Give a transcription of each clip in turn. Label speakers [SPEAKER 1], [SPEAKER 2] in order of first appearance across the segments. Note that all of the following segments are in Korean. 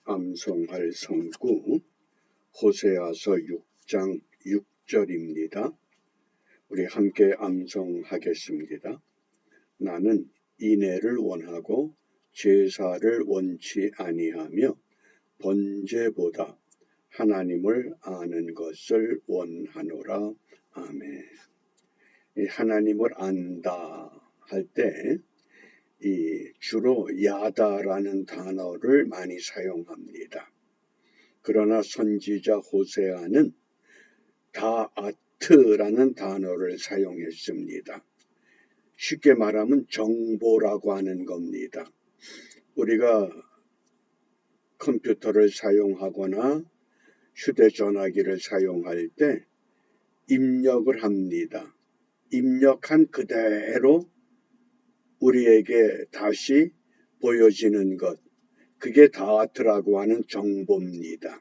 [SPEAKER 1] 암송할 성구 호세아서 6장 6절입니다. 우리 함께 암송하겠습니다. 나는 인애를 원하고 제사를 원치 아니하며 번제보다 하나님을 아는 것을 원하노라. 아멘. 이 하나님을 안다 할 때 주로 야다라는 단어를 많이 사용합니다. 그러나 선지자 호세아는 다아트라는 단어를 사용했습니다. 쉽게 말하면 정보라고 하는 겁니다. 우리가 컴퓨터를 사용하거나 휴대전화기를 사용할 때 입력을 합니다. 입력한 그대로 우리에게 다시 보여지는 것, 그게 다아트라고 하는 정보입니다.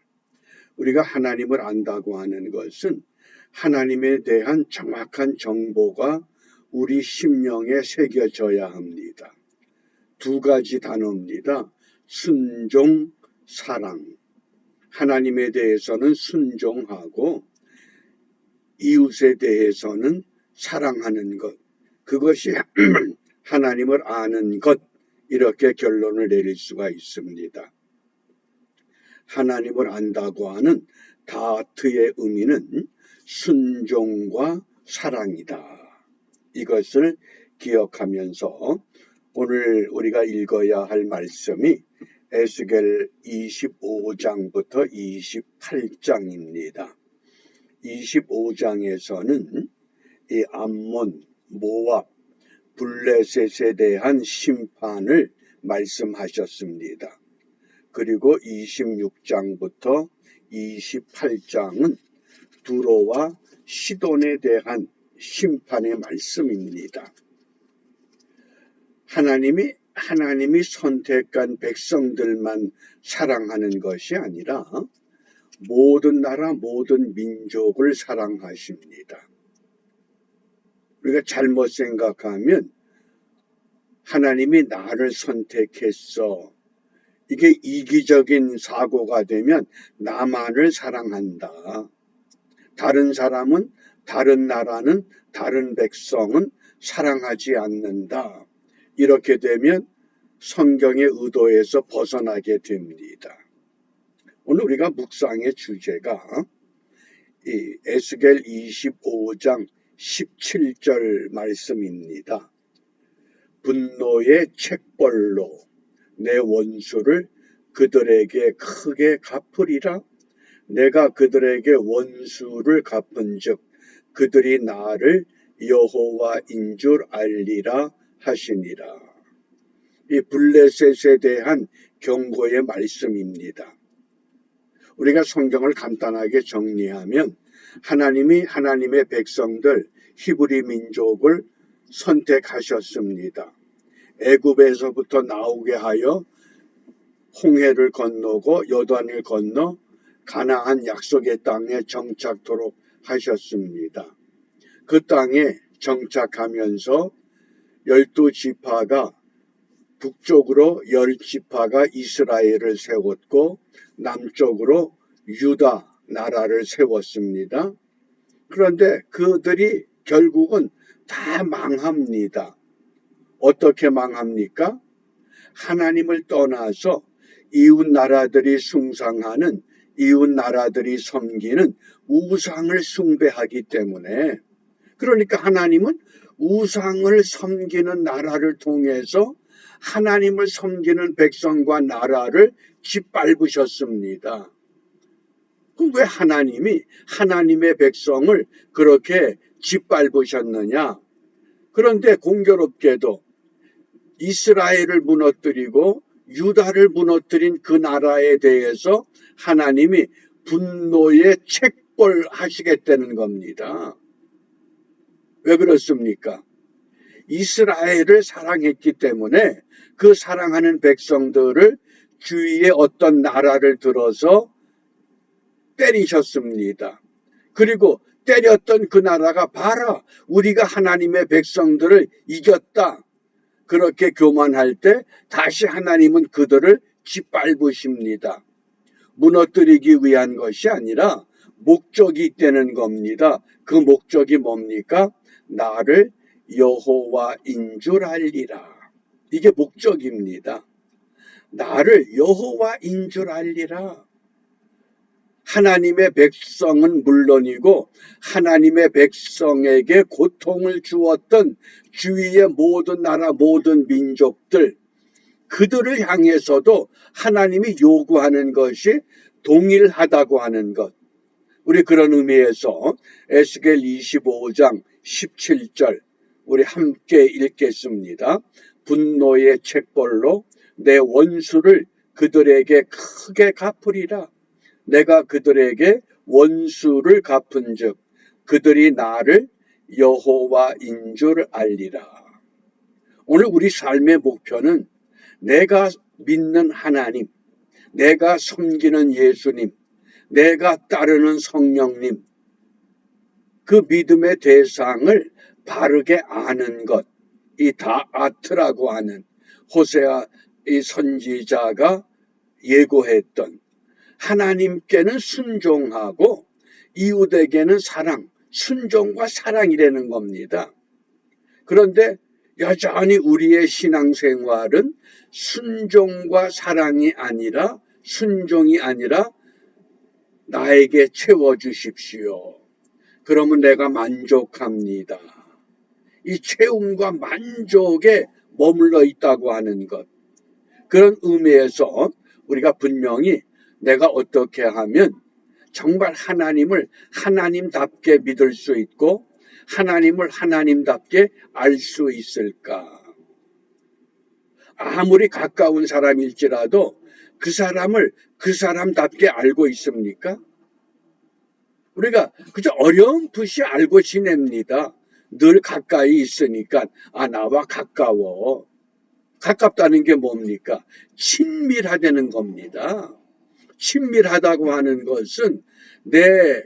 [SPEAKER 1] 우리가 하나님을 안다고 하는 것은 하나님에 대한 정확한 정보가 우리 심령에 새겨져야 합니다. 두 가지 단어입니다. 순종, 사랑. 하나님에 대해서는 순종하고 이웃에 대해서는 사랑하는 것. 그것이 하나님을 아는 것, 이렇게 결론을 내릴 수가 있습니다. 하나님을 안다고 하는 다아트의 의미는 순종과 사랑이다. 이것을 기억하면서 오늘 우리가 읽어야 할 말씀이 에스겔 25장부터 28장입니다. 25장에서는 이 암몬, 모압, 블레셋에 대한 심판을 말씀하셨습니다. 그리고 26장부터 28장은 두로와 시돈에 대한 심판의 말씀입니다. 하나님이 선택한 백성들만 사랑하는 것이 아니라 모든 나라, 모든 민족을 사랑하십니다. 우리가 잘못 생각하면 하나님이 나를 선택했어. 이게 이기적인 사고가 되면 나만을 사랑한다. 다른 사람은, 다른 나라는, 다른 백성은 사랑하지 않는다. 이렇게 되면 성경의 의도에서 벗어나게 됩니다. 오늘 우리가 묵상의 주제가 이 에스겔 25장 17절 말씀입니다. 분노의 책벌로 내 원수를 그들에게 크게 갚으리라. 내가 그들에게 원수를 갚은즉 그들이 나를 여호와인 줄 알리라 하시니라. 이 블레셋에 대한 경고의 말씀입니다. 우리가 성경을 간단하게 정리하면 하나님이 하나님의 백성들 히브리 민족을 선택하셨습니다. 애굽에서부터 나오게 하여 홍해를 건너고 요단을 건너 가나안 약속의 땅에 정착토록 하셨습니다. 그 땅에 정착하면서 12지파가 북쪽으로 10지파가 이스라엘을 세웠고 남쪽으로 유다 나라를 세웠습니다. 그런데 그들이 결국은 다 망합니다. 어떻게 망합니까? 하나님을 떠나서 이웃 나라들이 숭상하는, 이웃 나라들이 섬기는 우상을 숭배하기 때문에, 그러니까 하나님은 우상을 섬기는 나라를 통해서 하나님을 섬기는 백성과 나라를 짓밟으셨습니다. 왜 하나님이 하나님의 백성을 그렇게 짓밟으셨느냐? 그런데 공교롭게도 이스라엘을 무너뜨리고 유다를 무너뜨린 그 나라에 대해서 하나님이 분노의 책벌하시겠다는 겁니다. 왜 그렇습니까? 이스라엘을 사랑했기 때문에 그 사랑하는 백성들을 주위에 어떤 나라를 들어서 때리셨습니다. 그리고 때렸던 그 나라가 봐라, 우리가 하나님의 백성들을 이겼다. 그렇게 교만할 때 다시 하나님은 그들을 짓밟으십니다. 무너뜨리기 위한 것이 아니라 목적이 있다는 겁니다. 그 목적이 뭡니까? 나를 여호와인 줄 알리라. 이게 목적입니다. 나를 여호와인 줄 알리라. 하나님의 백성은 물론이고 하나님의 백성에게 고통을 주었던 주위의 모든 나라 모든 민족들, 그들을 향해서도 하나님이 요구하는 것이 동일하다고 하는 것. 우리 그런 의미에서 에스겔 25장 17절 우리 함께 읽겠습니다. 분노의 책벌로 내 원수를 그들에게 크게 갚으리라. 내가 그들에게 원수를 갚은즉 그들이 나를 여호와인 줄 알리라. 오늘 우리 삶의 목표는 내가 믿는 하나님, 내가 섬기는 예수님, 내가 따르는 성령님, 그 믿음의 대상을 바르게 아는 것, 이 다아트라고 하는 호세아 이 선지자가 예고했던 하나님께는 순종하고 이웃에게는 사랑, 순종과 사랑이라는 겁니다. 그런데 여전히 우리의 신앙생활은 순종과 사랑이 아니라 순종이 아니라 나에게 채워주십시오. 그러면 내가 만족합니다. 이 채움과 만족에 머물러 있다고 하는 것. 그런 의미에서 우리가 분명히 내가 어떻게 하면 정말 하나님을 하나님답게 믿을 수 있고 하나님을 하나님답게 알 수 있을까? 아무리 가까운 사람일지라도 그 사람을 그 사람답게 알고 있습니까? 우리가 그저 어렴풋이 알고 지냅니다. 늘 가까이 있으니까 나와 가까워. 가깝다는 게 뭡니까? 친밀하다는 겁니다. 친밀하다고 하는 것은 내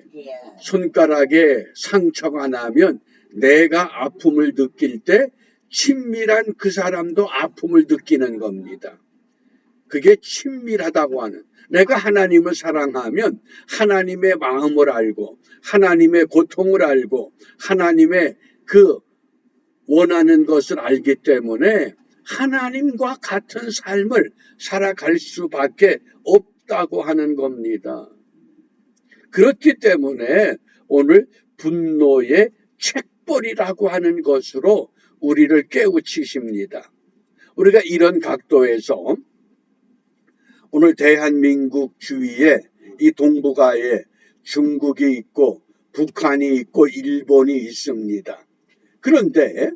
[SPEAKER 1] 손가락에 상처가 나면 내가 아픔을 느낄 때 친밀한 그 사람도 아픔을 느끼는 겁니다. 그게 친밀하다고 하는, 내가 하나님을 사랑하면 하나님의 마음을 알고 하나님의 고통을 알고 하나님의 그 원하는 것을 알기 때문에 하나님과 같은 삶을 살아갈 수밖에 없다고 하는 겁니다. 그렇기 때문에 오늘 분노의 책벌이라고 하는 것으로 우리를 깨우치십니다. 우리가 이런 각도에서 오늘 대한민국 주위에 이 동북아에 중국이 있고 북한이 있고 일본이 있습니다. 그런데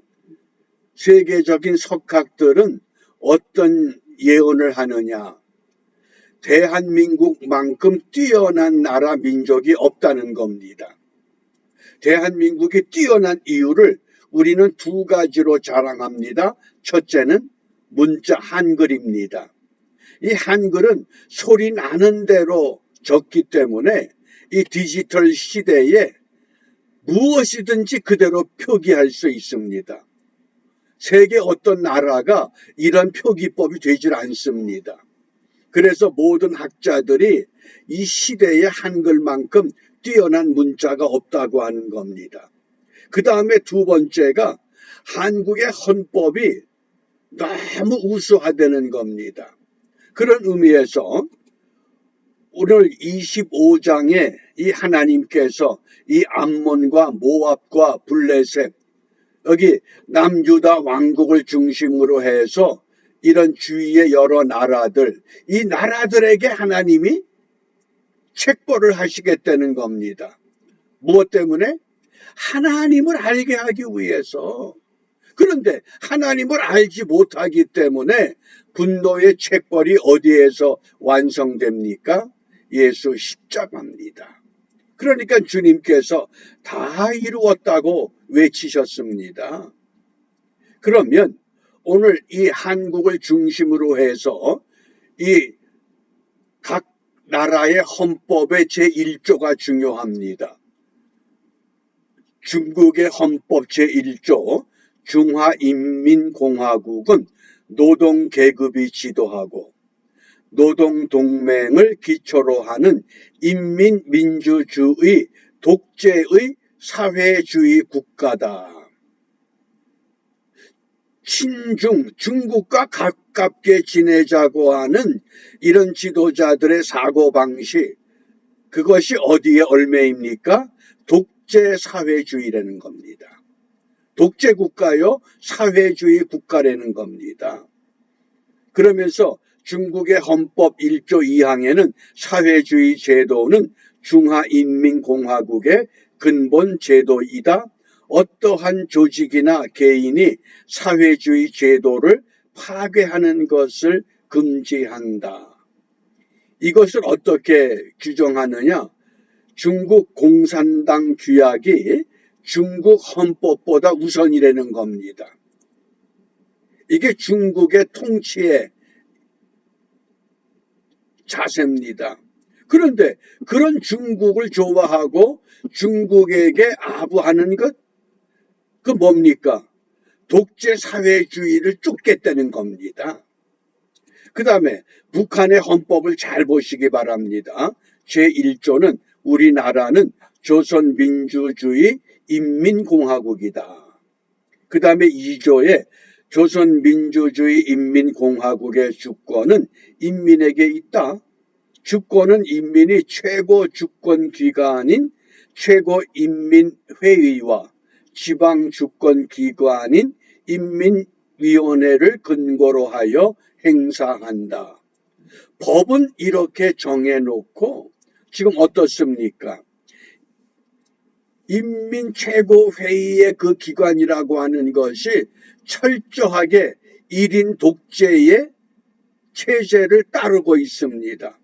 [SPEAKER 1] 세계적인 석학들은 어떤 예언을 하느냐? 대한민국만큼 뛰어난 나라 민족이 없다는 겁니다. 대한민국이 뛰어난 이유를 우리는 두 가지로 자랑합니다. 첫째는 문자 한글입니다. 이 한글은 소리 나는 대로 적기 때문에 이 디지털 시대에 무엇이든지 그대로 표기할 수 있습니다. 세계 어떤 나라가 이런 표기법이 되질 않습니다. 그래서 모든 학자들이 이 시대의 한글만큼 뛰어난 문자가 없다고 하는 겁니다. 그 다음에 두 번째가 한국의 헌법이 너무 우수하다는 겁니다. 그런 의미에서 오늘 25장에 이 하나님께서 이 암몬과 모압과 블레셋, 여기 남유다 왕국을 중심으로 해서 이런 주위의 여러 나라들, 이 나라들에게 하나님이 책벌을 하시겠다는 겁니다. 무엇 때문에? 하나님을 알게 하기 위해서. 그런데 하나님을 알지 못하기 때문에 분노의 책벌이 어디에서 완성됩니까? 예수 십자가입니다. 그러니까 주님께서 다 이루었다고 외치셨습니다. 그러면 오늘 이 한국을 중심으로 해서 이 각 나라의 헌법의 제1조가 중요합니다. 중국의 헌법 제1조, 중화인민공화국은 노동계급이 지도하고 노동동맹을 기초로 하는 인민민주주의 독재의 사회주의 국가다. 친중, 중국과 가깝게 지내자고 하는 이런 지도자들의 사고방식, 그것이 어디에 얽매입니까? 독재사회주의라는 겁니다. 독재국가요, 사회주의 국가라는 겁니다. 그러면서 중국의 헌법 1조 2항에는 사회주의 제도는 중화인민공화국의 근본 제도이다. 어떠한 조직이나 개인이 사회주의 제도를 파괴하는 것을 금지한다. 이것을 어떻게 규정하느냐? 중국 공산당 규약이 중국 헌법보다 우선이라는 겁니다. 이게 중국의 통치의 자세입니다. 그런데 그런 중국을 좋아하고 중국에게 아부하는 것, 그 뭡니까? 독재사회주의를 쫓겠다는 겁니다. 그 다음에 북한의 헌법을 잘 보시기 바랍니다. 제1조는 우리나라는 조선민주주의 인민공화국이다. 그 다음에 2조에 조선민주주의 인민공화국의 주권은 인민에게 있다. 주권은 인민이 최고 주권기관인 최고인민회의와 지방주권기관인 인민위원회를 근거로 하여 행사한다. 법은 이렇게 정해놓고 지금 어떻습니까? 인민최고회의의 그 기관이라고 하는 것이 철저하게 1인 독재의 체제를 따르고 있습니다.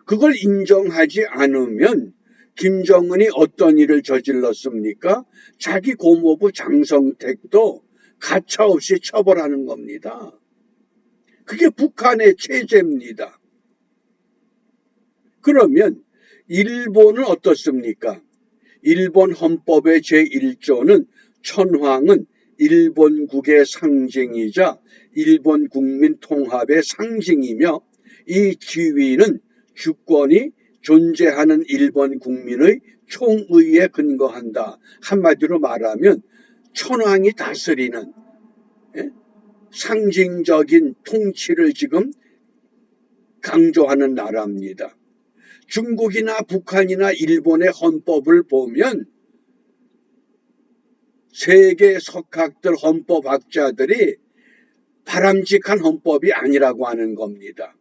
[SPEAKER 1] 그걸 인정하지 않으면 김정은이 어떤 일을 저질렀습니까? 자기 고모부 장성택도 가차없이 처벌하는 겁니다. 그게 북한의 체제입니다. 그러면 일본은 어떻습니까? 일본 헌법의 제1조는 천황은 일본국의 상징이자 일본 국민 통합의 상징이며 이 지위는 주권이 존재하는 일본 국민의 총의에 근거한다. 한마디로 말하면 천황이 다스리는 상징적인 통치를 지금 강조하는 나라입니다. 중국이나 북한이나 일본의 헌법을 보면 세계 석학들 헌법학자들이 바람직한 헌법이 아니라고 하는 겁니다.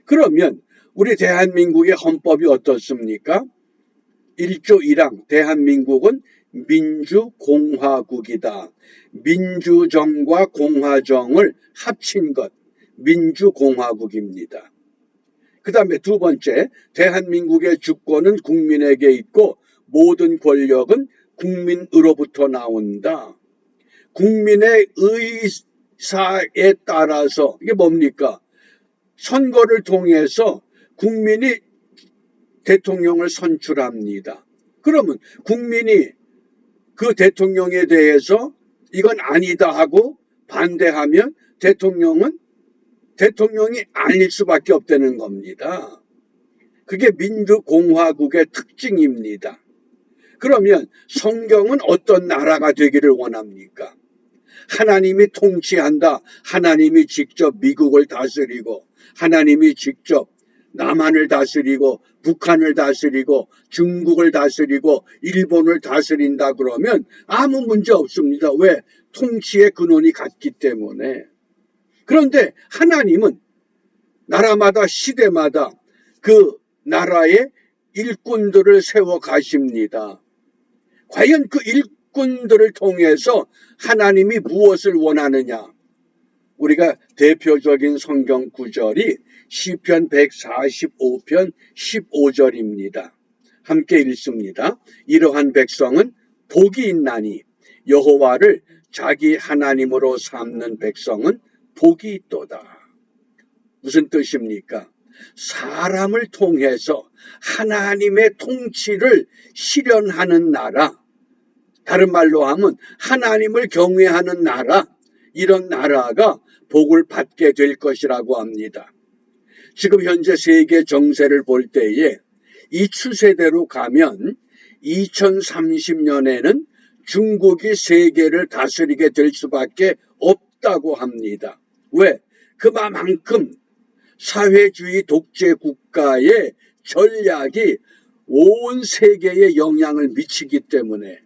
[SPEAKER 1] 그러면 우리 대한민국의 헌법이 어떻습니까? 1조 1항 대한민국은 민주공화국이다. 민주정과 공화정을 합친 것, 민주공화국입니다. 그 다음에 두 번째, 대한민국의 주권은 국민에게 있고 모든 권력은 국민으로부터 나온다. 국민의 의사에 따라서, 이게 뭡니까? 선거를 통해서 국민이 대통령을 선출합니다. 그러면 국민이 그 대통령에 대해서 이건 아니다 하고 반대하면 대통령이 아닐 수밖에 없다는 겁니다. 그게 민주공화국의 특징입니다. 그러면 성경은 어떤 나라가 되기를 원합니까? 하나님이 통치한다. 하나님이 직접 미국을 다스리고 하나님이 직접 남한을 다스리고 북한을 다스리고 중국을 다스리고 일본을 다스린다 그러면 아무 문제 없습니다. 왜? 통치의 근원이 같기 때문에. 그런데 하나님은 나라마다 시대마다 그 나라의 일꾼들을 세워 가십니다. 과연 그 일꾼들을 통해서 하나님이 무엇을 원하느냐? 우리가 대표적인 성경 구절이 시편 145편 15절입니다. 함께 읽습니다. 이러한 백성은 복이 있나니 여호와를 자기 하나님으로 삼는 백성은 복이 있도다. 무슨 뜻입니까? 사람을 통해서 하나님의 통치를 실현하는 나라, 다른 말로 하면 하나님을 경외하는 나라, 이런 나라가 복을 받게 될 것이라고 합니다. 지금 현재 세계 정세를 볼 때에 이 추세대로 가면 2030년에는 중국이 세계를 다스리게 될 수밖에 없다고 합니다. 왜? 그만큼 사회주의 독재 국가의 전략이 온 세계에 영향을 미치기 때문에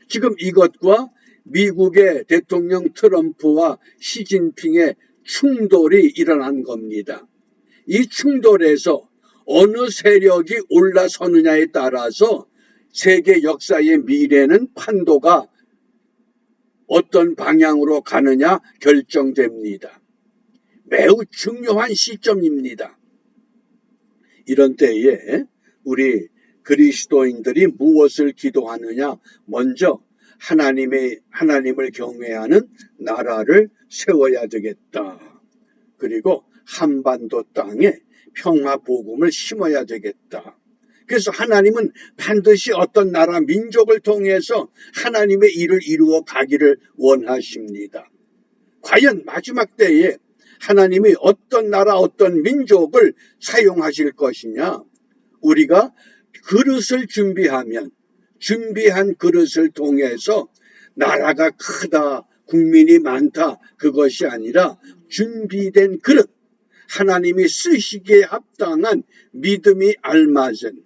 [SPEAKER 1] 지금 이것과 미국의 대통령 트럼프와 시진핑의 충돌이 일어난 겁니다. 이 충돌에서 어느 세력이 올라서느냐에 따라서 세계 역사의 미래는 판도가 어떤 방향으로 가느냐 결정됩니다. 매우 중요한 시점입니다. 이런 때에 우리 그리스도인들이 무엇을 기도하느냐? 먼저 하나님을 경외하는 나라를 세워야 되겠다. 그리고 한반도 땅에 평화 복음을 심어야 되겠다. 그래서 하나님은 반드시 어떤 나라 민족을 통해서 하나님의 일을 이루어 가기를 원하십니다. 과연 마지막 때에 하나님이 어떤 나라 어떤 민족을 사용하실 것이냐? 우리가 그릇을 준비하면 준비한 그릇을 통해서 나라가 크다, 국민이 많다, 그것이 아니라 준비된 그릇, 하나님이 쓰시기에 합당한 믿음이 알맞은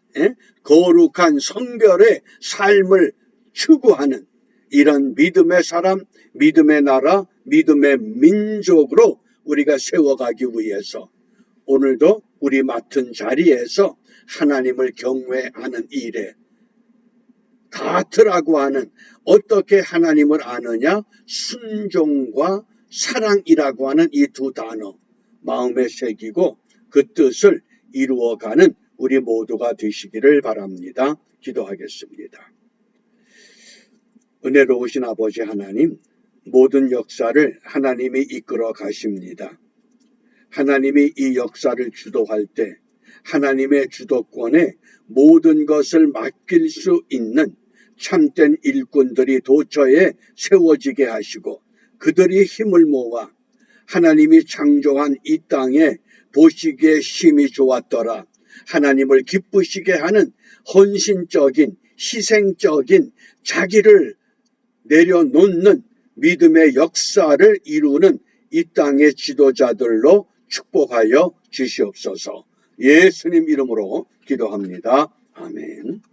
[SPEAKER 1] 거룩한 성결의 삶을 추구하는 이런 믿음의 사람, 믿음의 나라, 믿음의 민족으로 우리가 세워가기 위해서 오늘도 우리 맡은 자리에서 하나님을 경외하는 일에 다트라고 하는 어떻게 하나님을 아느냐? 순종과 사랑이라고 하는 이 두 단어 마음에 새기고 그 뜻을 이루어가는 우리 모두가 되시기를 바랍니다. 기도하겠습니다. 은혜로우신 아버지 하나님, 모든 역사를 하나님이 이끌어 가십니다. 하나님이 이 역사를 주도할 때 하나님의 주도권에 모든 것을 맡길 수 있는 참된 일꾼들이 도처에 세워지게 하시고 그들이 힘을 모아 하나님이 창조한 이 땅에 보시기에 심히 좋았더라. 하나님을 기쁘시게 하는 헌신적인 희생적인 자기를 내려놓는 믿음의 역사를 이루는 이 땅의 지도자들로 축복하여 주시옵소서. 예수님 이름으로 기도합니다. 아멘.